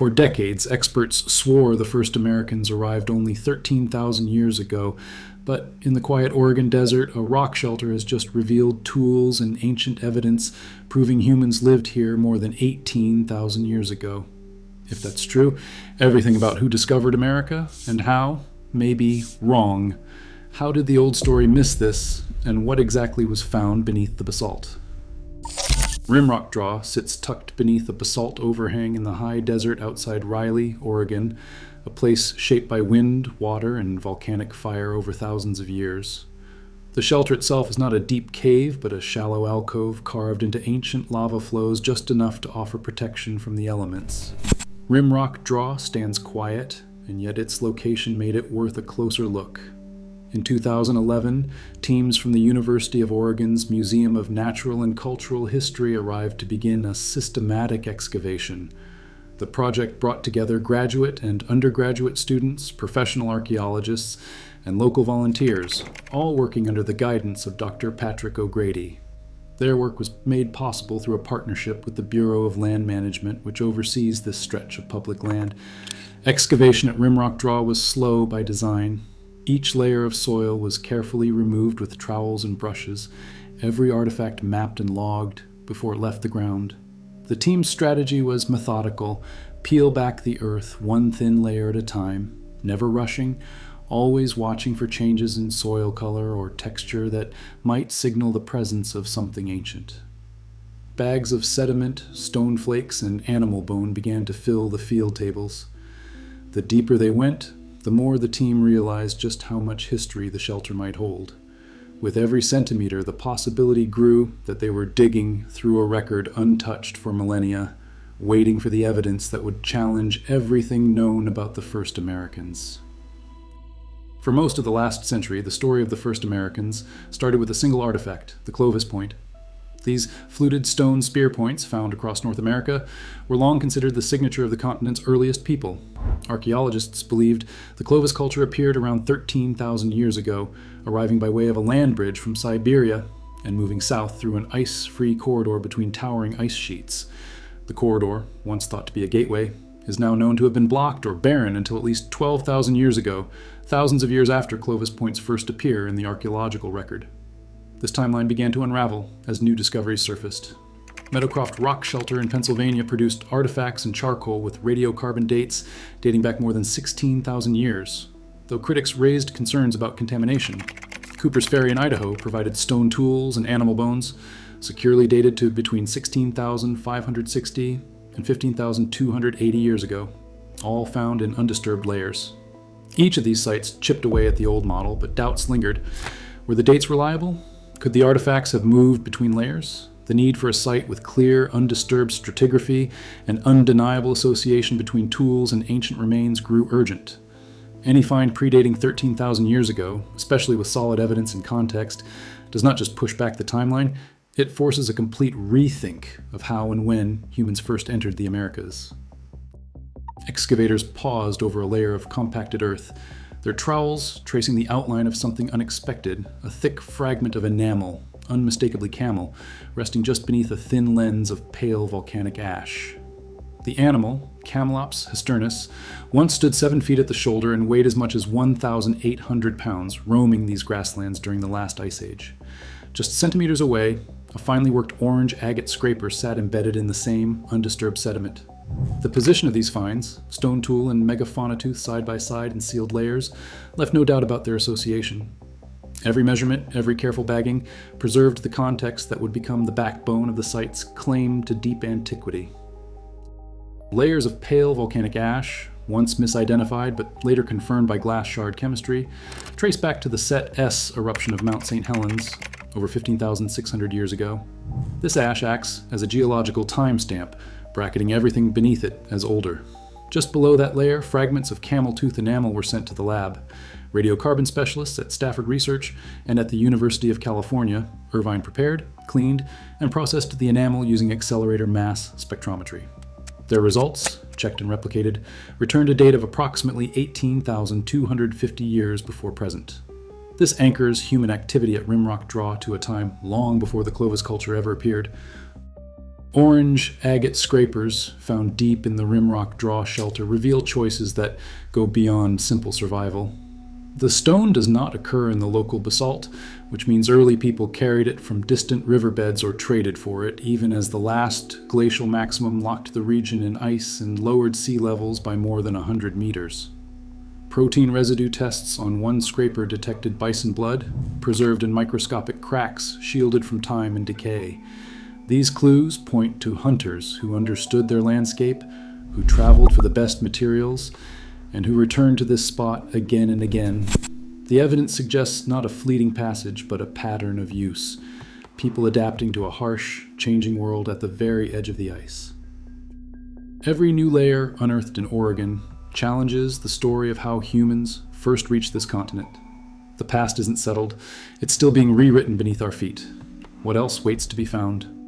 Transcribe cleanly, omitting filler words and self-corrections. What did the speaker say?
For decades, experts swore the first Americans arrived only 13,000 years ago, but in the quiet Oregon desert, a rock shelter has just revealed tools and ancient evidence proving humans lived here more than 18,000 years ago. If that's true, everything about who discovered America and how may be wrong. How did the old story miss this, and what exactly was found beneath the basalt? Rimrock Draw sits tucked beneath a basalt overhang in the high desert outside Riley, Oregon, a place shaped by wind, water, and volcanic fire over thousands of years. The shelter itself is not a deep cave, but a shallow alcove carved into ancient lava flows just enough to offer protection from the elements. Rimrock Draw stands quiet, and yet its location made it worth a closer look. In 2011, teams from the University of Oregon's Museum of Natural and Cultural History arrived to begin a systematic excavation. The project brought together graduate and undergraduate students, professional archaeologists, and local volunteers, all working under the guidance of Dr. Patrick O'Grady. Their work was made possible through a partnership with the Bureau of Land Management, which oversees this stretch of public land. Excavation at Rimrock Draw was slow by design. Each layer of soil was carefully removed with trowels and brushes, every artifact mapped and logged before it left the ground. The team's strategy was methodical: peel back the earth one thin layer at a time, never rushing, always watching for changes in soil color or texture that might signal the presence of something ancient. Bags of sediment, stone flakes, and animal bone began to fill the field tables. The deeper they went, the more the team realized just how much history the shelter might hold. With every centimeter, the possibility grew that they were digging through a record untouched for millennia, waiting for the evidence that would challenge everything known about the first Americans. For most of the last century, the story of the first Americans started with a single artifact, the Clovis point. These fluted stone spear points, found across North America, were long considered the signature of the continent's earliest people. Archaeologists believed the Clovis culture appeared around 13,000 years ago, arriving by way of a land bridge from Siberia and moving south through an ice-free corridor between towering ice sheets. The corridor, once thought to be a gateway, is now known to have been blocked or barren until at least 12,000 years ago, thousands of years after Clovis points first appear in the archaeological record. This timeline began to unravel as new discoveries surfaced. Meadowcroft Rock Shelter in Pennsylvania produced artifacts and charcoal with radiocarbon dates dating back more than 16,000 years, though critics raised concerns about contamination. Cooper's Ferry in Idaho provided stone tools and animal bones, securely dated to between 16,560 and 15,280 years ago, all found in undisturbed layers. Each of these sites chipped away at the old model, but doubts lingered. Were the dates reliable? Could the artifacts have moved between layers? The need for a site with clear, undisturbed stratigraphy and undeniable association between tools and ancient remains grew urgent. Any find predating 13,000 years ago, especially with solid evidence and context, does not just push back the timeline, it forces a complete rethink of how and when humans first entered the Americas. Excavators paused over a layer of compacted earth, their trowels tracing the outline of something unexpected, a thick fragment of enamel, unmistakably camel, resting just beneath a thin lens of pale volcanic ash. The animal, Camelops histernus, once stood 7 feet at the shoulder and weighed as much as 1,800 pounds, roaming these grasslands during the last ice age. Just centimeters away, a finely worked orange agate scraper sat embedded in the same undisturbed sediment. The position of these finds, stone tool and megafauna tooth side by side in sealed layers, left no doubt about their association. Every measurement, every careful bagging, preserved the context that would become the backbone of the site's claim to deep antiquity. Layers of pale volcanic ash, once misidentified but later confirmed by glass shard chemistry, trace back to the Set S eruption of Mount St. Helens over 15,600 years ago. This ash acts as a geological timestamp, bracketing everything beneath it as older. Just below that layer, fragments of camel tooth enamel were sent to the lab. Radiocarbon specialists at Stafford Research and at the University of California, Irvine prepared, cleaned, and processed the enamel using accelerator mass spectrometry. Their results, checked and replicated, returned a date of approximately 18,250 years before present. This anchors human activity at Rimrock Draw to a time long before the Clovis culture ever appeared. Orange agate scrapers found deep in the Rimrock Draw shelter reveal choices that go beyond simple survival. The stone does not occur in the local basalt, which means early people carried it from distant riverbeds or traded for it, even as the last glacial maximum locked the region in ice and lowered sea levels by more than 100 meters. Protein residue tests on one scraper detected bison blood, preserved in microscopic cracks shielded from time and decay. These clues point to hunters who understood their landscape, who traveled for the best materials, and who returned to this spot again and again. The evidence suggests not a fleeting passage, but a pattern of use, people adapting to a harsh, changing world at the very edge of the ice. Every new layer unearthed in Oregon challenges the story of how humans first reached this continent. The past isn't settled, it's still being rewritten beneath our feet. What else waits to be found?